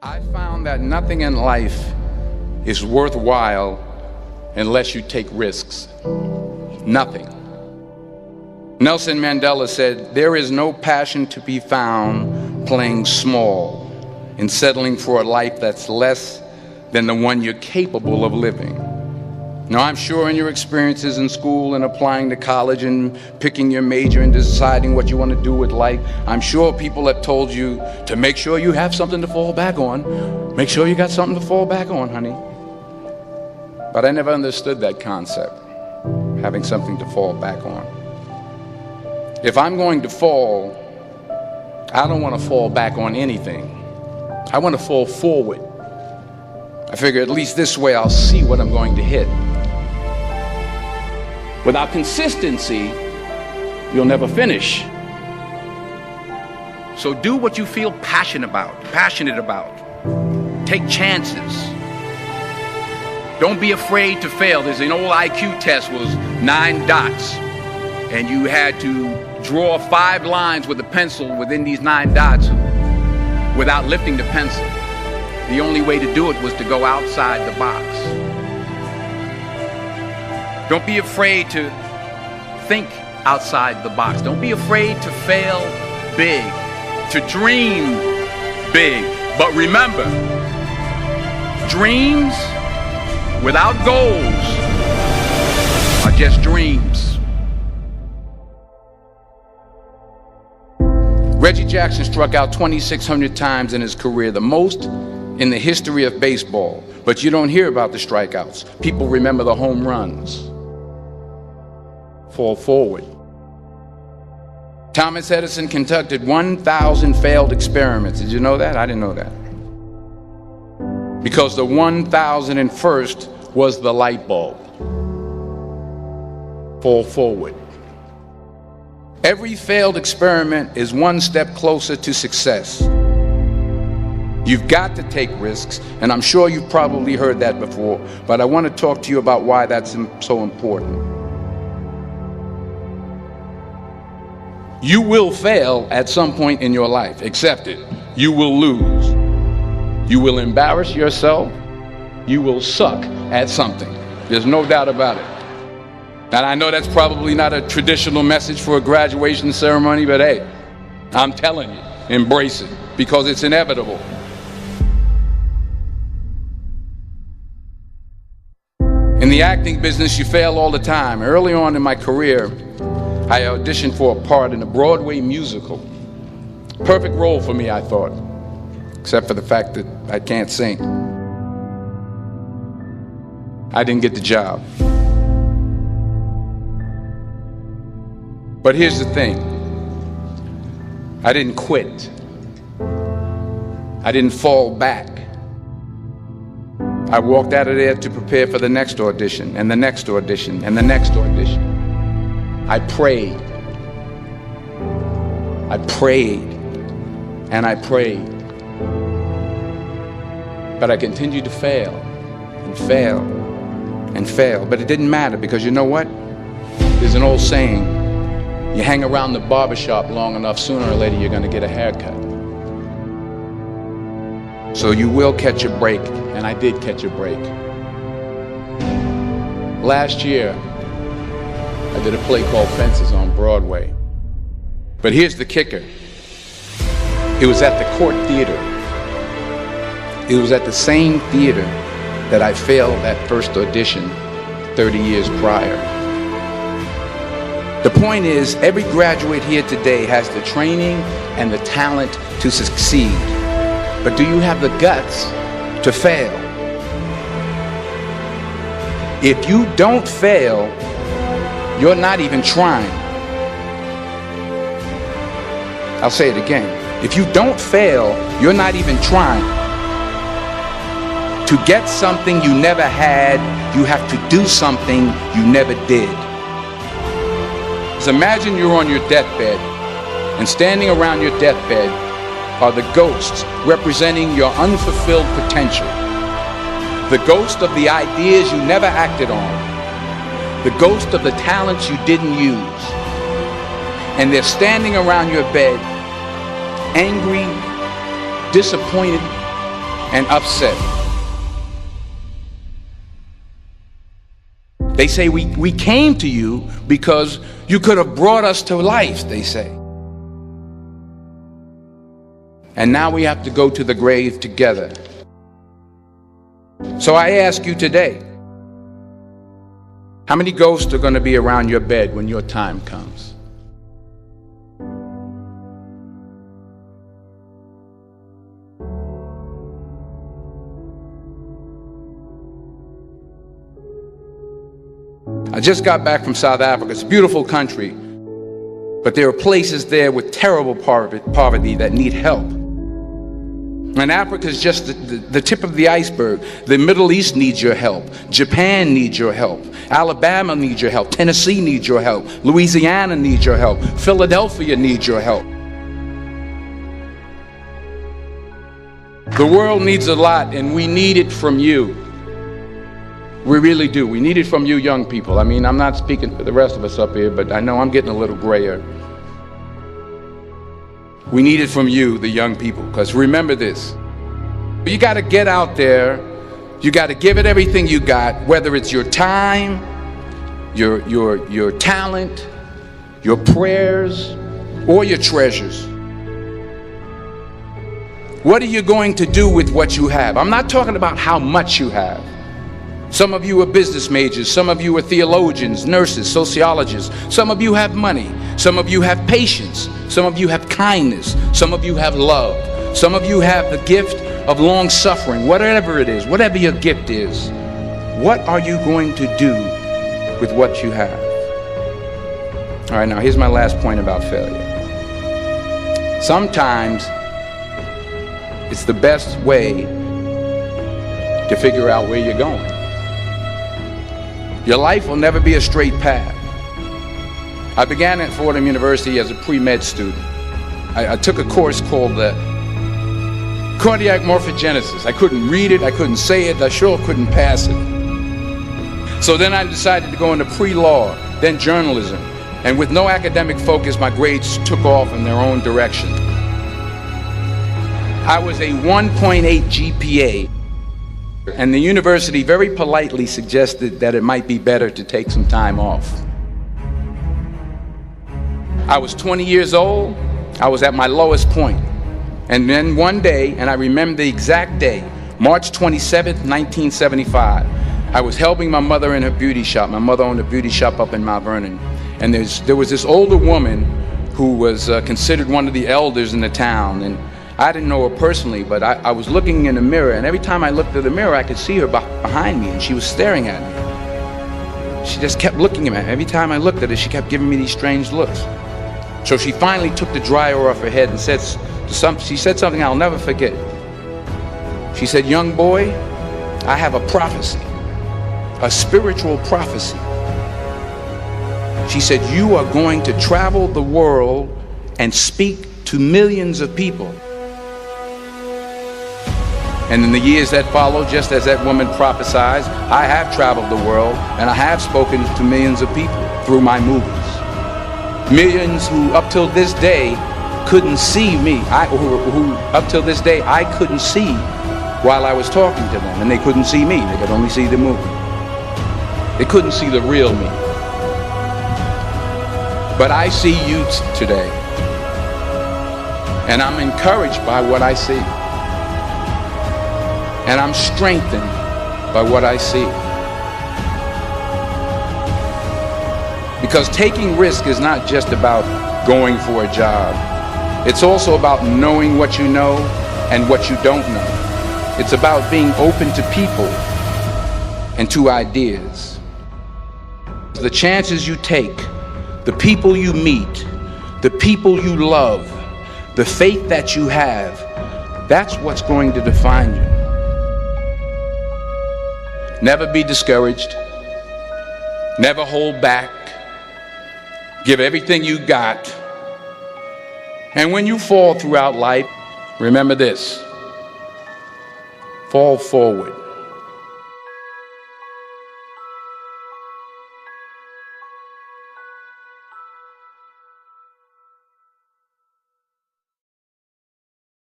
I found that nothing in life is worthwhile unless you take risks. Nothing. Nelson Mandela said, "There is no passion to be found playing small and settling for a life that's less than the one you're capable of living." Now, I'm sure in your experiences in school and applying to college and picking your major and deciding what you want to do with life, I'm sure people have told you to make sure you have something to fall back on. Make sure you got something to fall back on, honey. But I never understood that concept, having something to fall back on. If I'm going to fall, I don't want to fall back on anything. I want to fall forward. I figure at least this way I'll see what I'm going to hit. Without consistency, you'll never finish. So do what you feel passionate about. Take chances. Don't be afraid to fail. There's an old IQ test, was 9 dots, and you had to draw 5 lines with a pencil within these 9 dots without lifting the pencil. The only way to do it was to go outside the box. Don't be afraid to think outside the box. Don't be afraid to fail big, to dream big. But remember, dreams without goals are just dreams. Reggie Jackson struck out 2,600 times in his career, the most in the history of baseball. But you don't hear about the strikeouts. People remember the home runs. Fall forward. Thomas Edison conducted 1,000 failed experiments. Did you know that? I didn't know that. Because the 1,001st was the light bulb. Fall forward. Every failed experiment is one step closer to success. You've got to take risks, and I'm sure you've probably heard that before, but I want to talk to you about why that's so important. You will fail at some point in your life. Accept it. You will lose. You will embarrass yourself. You will suck at something. There's no doubt about it. And I know that's probably not a traditional message for a graduation ceremony, but hey, I'm telling you, embrace it, because it's inevitable. In the acting business, you fail all the time. Early on in my career, I auditioned for a part in a Broadway musical. Perfect role for me, I thought, except for the fact that I can't sing. I didn't get the job. But here's the thing. I didn't quit. I didn't fall back. I walked out of there to prepare for the next audition, and the next audition, and the next audition. I prayed. I prayed. And I prayed. But I continued to fail, and fail, and fail. But it didn't matter, because you know what? There's an old saying, you hang around the barbershop long enough, sooner or later you're going to get a haircut. So you will catch a break, and I did catch a break. Last year, I did a play called Fences on Broadway. But here's the kicker. It was at the Court Theater. It was at the same theater that I failed that first audition 30 years prior. The point is, every graduate here today has the training and the talent to succeed. But do you have the guts to fail? If you don't fail, you're not even trying. I'll say it again. If you don't fail, you're not even trying. To get something you never had, you have to do something you never did. So imagine you're on your deathbed, and standing around your deathbed are the ghosts representing your unfulfilled potential. The ghost of the ideas you never acted on. The ghost of the talents you didn't use. And they're standing around your bed, angry, disappointed, and upset. They say we came to you because you could have brought us to life, they say. And now we have to go to the grave together. So I ask you today, how many ghosts are going to be around your bed when your time comes? I just got back from South Africa. It's a beautiful country, but there are places there with terrible poverty that need help. And Africa is just the tip of the iceberg. The Middle East needs your help. Japan needs your help. Alabama needs your help. Tennessee needs your help. Louisiana needs your help. Philadelphia needs your help. The world needs a lot, and we need it from you. We really do. We need it from you young people. I mean, I'm not speaking for the rest of us up here, but I know I'm getting a little grayer. We need it from you, the young people, because remember this. You got to get out there. You got to give it everything you got, whether it's your time, your talent, your prayers, or your treasures. What are you going to do with what you have? I'm not talking about how much you have. Some of you are business majors, some of you are theologians, nurses, sociologists, some of you have money, some of you have patience, some of you have kindness, some of you have love, some of you have the gift of long suffering. Whatever it is, whatever your gift is, what are you going to do with what you have? All right, now here's my last point about failure. Sometimes it's the best way to figure out where you're going. Your life will never be a straight path. I began at Fordham University as a pre-med student. I took a course called cardiac morphogenesis. I couldn't read it, I couldn't say it, I sure couldn't pass it. So then I decided to go into pre-law, then journalism. And with no academic focus, my grades took off in their own direction. I was a 1.8 GPA. And the university very politely suggested that it might be better to take some time off. I was 20 years old. I was at my lowest point. And then one day, and I remember the exact day, March 27th, 1975, I was helping my mother in her beauty shop. My mother owned a beauty shop up in Mount Vernon. And there was this older woman who was considered one of the elders in the town. And I didn't know her personally, but I was looking in the mirror, and every time I looked at the mirror, I could see her behind me, and she was staring at me. She just kept looking at me. Every time I looked at her, she kept giving me these strange looks. So she finally took the dryer off her head and she said something I'll never forget. She said, "Young boy, I have a prophecy, a spiritual prophecy." She said, "You are going to travel the world and speak to millions of people." And in the years that followed, just as that woman prophesied, I have traveled the world and I have spoken to millions of people through my movies. Millions who up till this day couldn't see me, who up till this day I couldn't see while I was talking to them, and they couldn't see me, they could only see the movie. They couldn't see the real me. But I see you today, and I'm encouraged by what I see. And I'm strengthened by what I see. Because taking risk is not just about going for a job. It's also about knowing what you know and what you don't know. It's about being open to people and to ideas. The chances you take, the people you meet, the people you love, the faith that you have, that's what's going to define you. Never be discouraged. Never hold back. Give everything you got. And when you fall throughout life, remember this: fall forward.